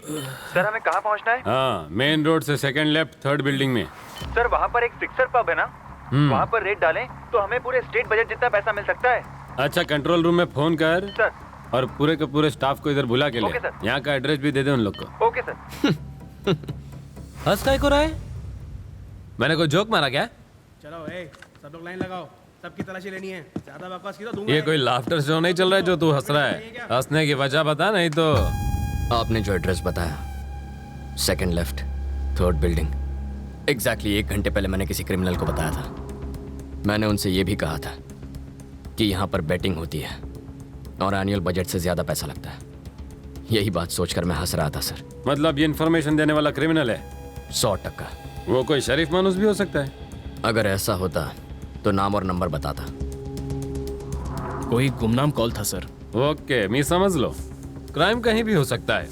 Sir हमें कहाँ पहुँचना है? हाँ, मेन रोड से सेकंड लेफ्ट, थर्ड बिल्डिंग में। सर वहाँ पर एक सिक्सर पब है ना, वहाँ पर रेट डालें तो हमें पूरे स्टेट बजट जितना पैसा मिल सकता है। अच्छा, कंट्रोल रूम में फोन कर सर। और पूरे के पूरे स्टाफ को इधर बुला के ले। Okay sir. यहाँ का एड्रेस भी दे दे उन लोग को। Okay sir. हंस काय को रहा है? मैंने कोई जोक मारा क्या? चलो सब लोग लाइन लगाओ, सबकी तलाशी लेनी है। ज्यादा बकवास की तो दूंगा। ये कोई लाफ्टर शो नहीं चल रहा है जो तू हंस रहा है। हंसने की वजह बता, नहीं तो। आपने जो एड्रेस बताया, second left, third building, exactly 1 घंटे पहले मैंने किसी क्रिमिनल को बताया था। मैंने उनसे ये भी कहा था कि यहाँ पर बैटिंग होती है और एनुअल बजट से ज्यादा पैसा लगता है। यही बात सोचकर मैं हंस रहा था सर। मतलब ये इन्फॉर्मेशन देने वाला क्रिमिनल है? 100%। वो कोई शरीफ मानुस भी हो सकता है। अगर ऐसा होता तो नाम और नंबर बताता। कोई गुमनाम कॉल था सर। ओके, मैं समझ लो। क्राइम कहीं भी हो सकता है,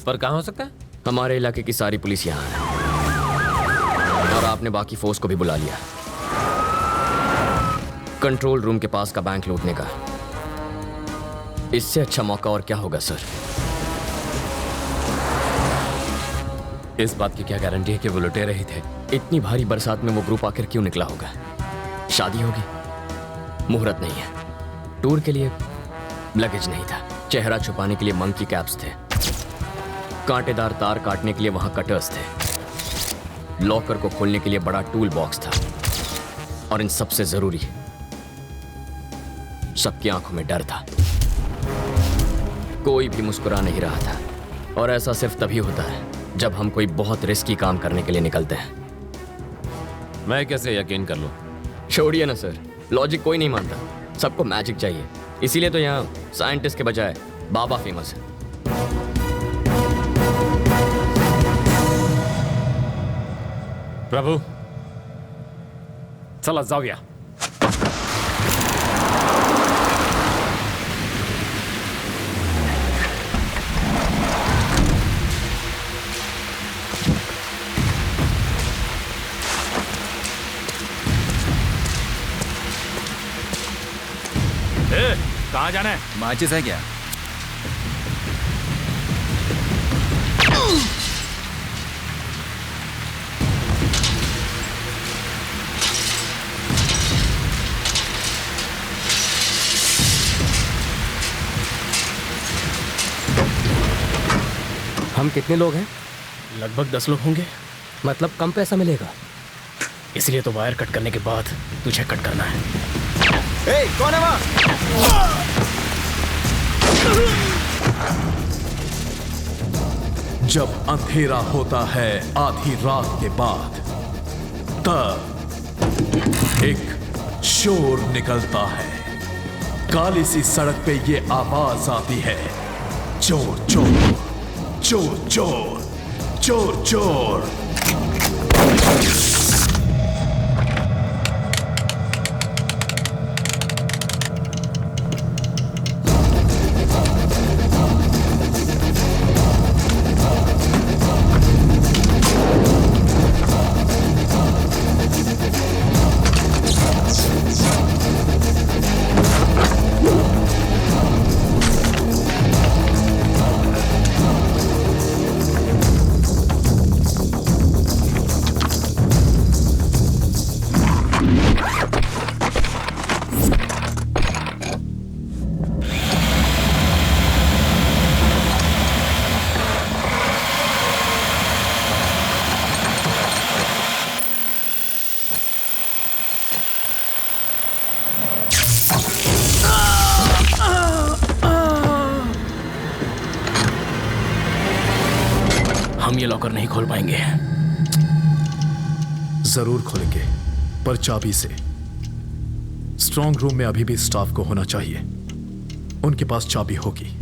पर कहाँ हो सकता है? हमारे इलाके की सारी पुलिस यहाँ है और आपने बाकी फोर्स को भी बुला लिया कंट्रोल रूम के पास का बैंक लूटने का। इससे अच्छा मौका और क्या होगा सर? इस बात की क्या गारंटी है कि वो लुटेरे ही थे? इतनी भारी बरसात में वो ग्रुप आखिर क्यों निकला होगा? शादी होगी, मुहूर्त नहीं है, टूर के लिए लगेज नहीं था, चेहरा छुपाने के लिए मंकी कैप्स थे, कांटेदार तार काटने के लिए वहां कटर्स थे, लॉकर को खोलने के लिए बड़ा टूल बॉक्स था, और इन सबसे जरूरी सबकी आंखों में डर था। कोई भी मुस्कुरा नहीं रहा था, और ऐसा सिर्फ तभी होता है जब हम कोई बहुत रिस्की काम करने के लिए निकलते हैं। मैं कैसे यकीन कर लूं? छोड़िए ना सर, लॉजिक कोई नहीं मानता, सबको मैजिक चाहिए। इसीलिए तो यहाँ साइंटिस्ट के बजाय बाबा फेमस है। प्रभु, चला जाओ या। कहाँ जाना है? माचिस है क्या? हम कितने लोग हैं? लगभग 10 लोग होंगे। मतलब कम पैसा मिलेगा? इसलिए तो वायर कट करने के बाद तुझे कट करना है। कौन है वहाँ? जब अंधेरा होता है आधी रात के बाद, तब एक शोर निकलता है। काली सी सड़क पे ये आवाज आती है, चोर चोर चोर चोर चोर चोर। हम ये लॉकर नहीं खोल पाएंगे। जरूर खोलेंगे, पर चाबी से। स्ट्रांग रूम में अभी भी स्टाफ को होना चाहिए, उनके पास चाबी होगी।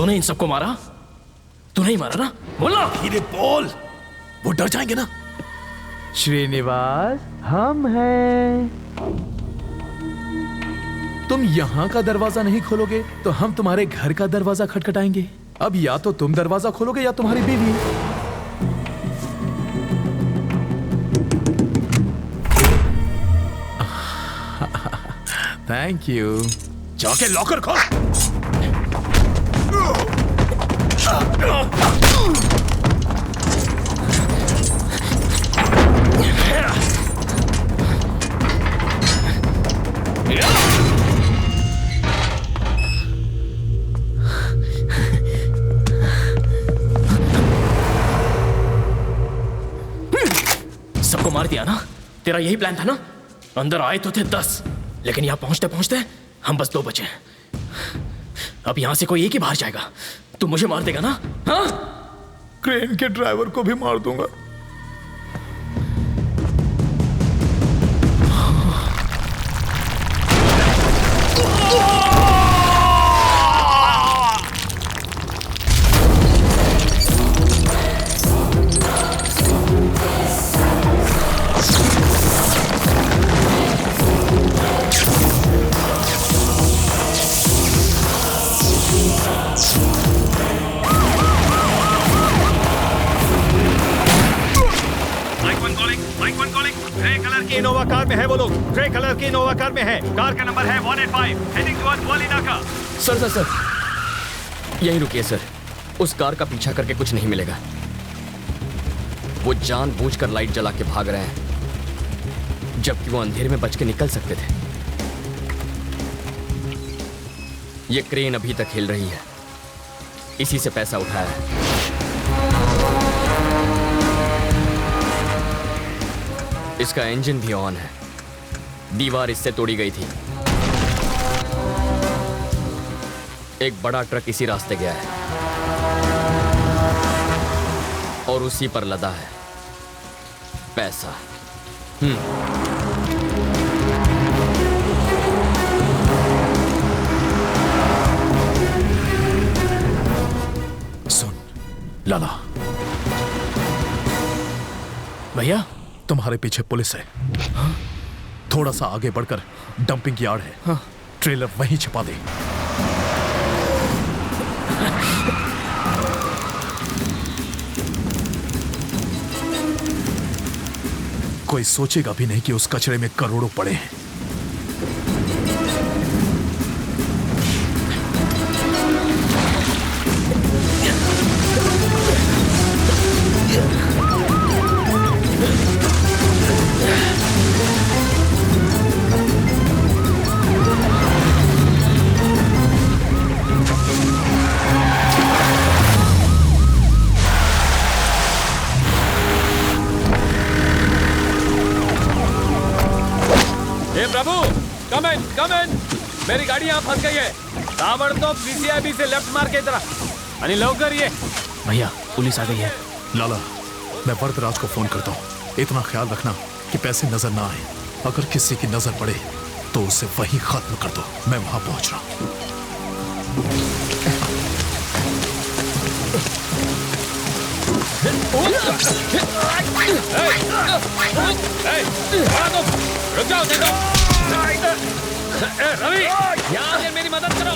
तूने इन सबको मारा? तू नहीं मारा ना? बोला। धीरे बोल, वो डर जाएंगे ना। श्रीनिवास, हम हैं। तुम यहाँ का दरवाजा नहीं खोलोगे तो हम तुम्हारे घर का दरवाजा खटखटाएंगे। अब या तो तुम दरवाजा खोलोगे या तुम्हारी बीवी। Thank you. जाके लॉकर खोल। सबको मार दिया ना? तेरा यही प्लान था ना? अंदर आए तो थे 10, लेकिन यहां पहुंचते पहुंचते हम बस 2 बचे। अब यहां से कोई एक ही बाहर जाएगा। तू मुझे मार देगा ना? हाँ? क्रेन के ड्राइवर को भी मार दूंगा। इनोवा कार में है वो लोग। ग्रे कलर की इनोवा कार में है। कार का नंबर है 185, हेडिंग टुवर्ड्स वाली नाका। सर यहीं रुकिए सर। उस कार का पीछा करके कुछ नहीं मिलेगा। वो जानबूझकर लाइट जला के भाग रहे हैं, जबकि वो अंधेरे में बच के निकल सकते थे। ये क्रेन अभी तक हिल रही है, इसी से पैसा उठाया है। इसका इंजन भी ऑन है। दीवार इससे तोड़ी गई थी। एक बड़ा ट्रक इसी रास्ते गया है और उसी पर लदा है पैसा। सुन लाला, भैया तुम्हारे पीछे पुलिस है। हाँ? थोड़ा सा आगे बढ़कर डंपिंग यार्ड है। हाँ? ट्रेलर वहीं छिपा दे। कोई सोचेगा भी नहीं कि उस कचरे में करोड़ों पड़े हैं। कम इन। मेरी गाड़ी यहाँ फंस गई है। ताबड़तोब पीसीआईबी से लेफ्ट मार के इधर आणि लवकर ये। भैया पुलिस आ गई है। लाला, मैं वरदराज को फोन करता हूँ। इतना ख्याल रखना कि पैसे नजर ना आए। अगर किसी की नजर पड़े तो उसे वहीं खत्म कर दो। मैं वहां पहुंच रहा हूँ। रुक जाओ, देखो। रवि, यहाँ आकर मेरी मदद करो।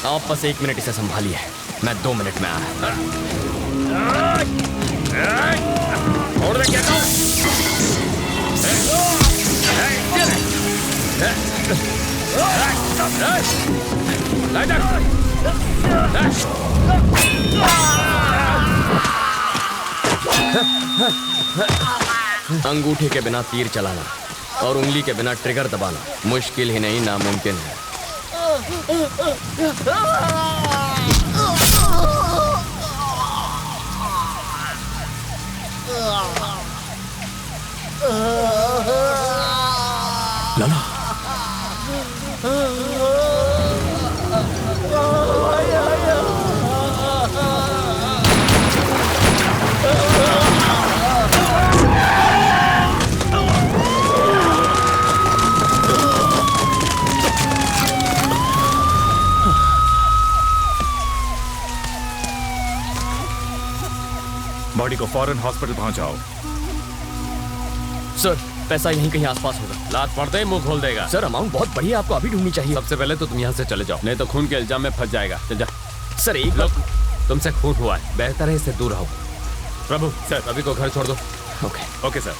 आप बस 1 मिनट इसे संभालिए, मैं 2 मिनट में आया। छोड़ दे कहता हूँ। अंगूठे के बिना तीर चलाना और उंगली के बिना ट्रिगर दबाना मुश्किल ही नहीं, नामुमकिन है। लाला, बॉडी को फौरन हॉस्पिटल पहुंचाओ। सर पैसा यहीं कहीं आसपास होगा। लात पड़ते ही मुंह खोल देगा। सर अमाउंट बहुत बढ़िया, आपको अभी ढूंढनी चाहिए। सबसे पहले तो तुम यहाँ से चले जाओ, नहीं तो खून के इल्जाम में फंस जाएगा। चल जा। सर एक बार तुमसे खून हुआ है, बेहतर है इससे दूर रहो। प्रभु सर अभी को घर छोड़ दो। ओके। Okay sir.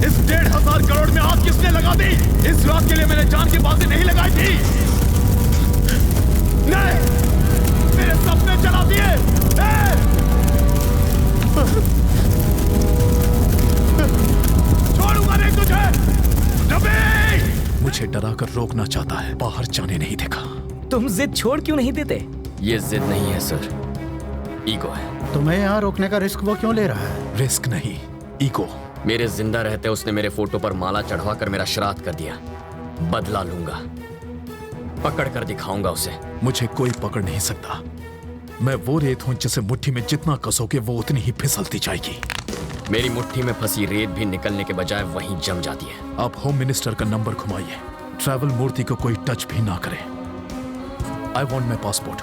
इस 1,500 करोड़ में आग किसने लगा दी? इस रात के लिए मैंने जान की बाजी नहीं लगाई थी। नहीं, मेरे सपने जला दिए। छोड़ूंगा नहीं तुझे। मुझे डरा कर रोकना चाहता है, बाहर जाने नहीं देगा। तुम जिद छोड़ क्यों नहीं देते? ये जिद नहीं है सर, ईगो है। तुम्हें यहाँ रोकने का रिस्क वो क्यों ले रहा है? रिस्क नहीं, ईगो। मेरे जिंदा रहते उसने मेरे फोटो पर माला चढ़वा कर मेरा श्राद्ध कर दिया। बदला लूंगा, पकड़ कर दिखाऊंगा उसे। मुझे कोई पकड़ नहीं सकता। मैं वो रेत हूं जिसे मुट्ठी में जितना कसोगे वो उतनी ही फिसलती जाएगी। मेरी मुट्ठी में फंसी रेत भी निकलने के बजाय वहीं जम जाती है। आप होम मिनिस्टर का नंबर घुमाइए। ट्रैवल मूर्ति को कोई टच भी ना करे। I want my passport.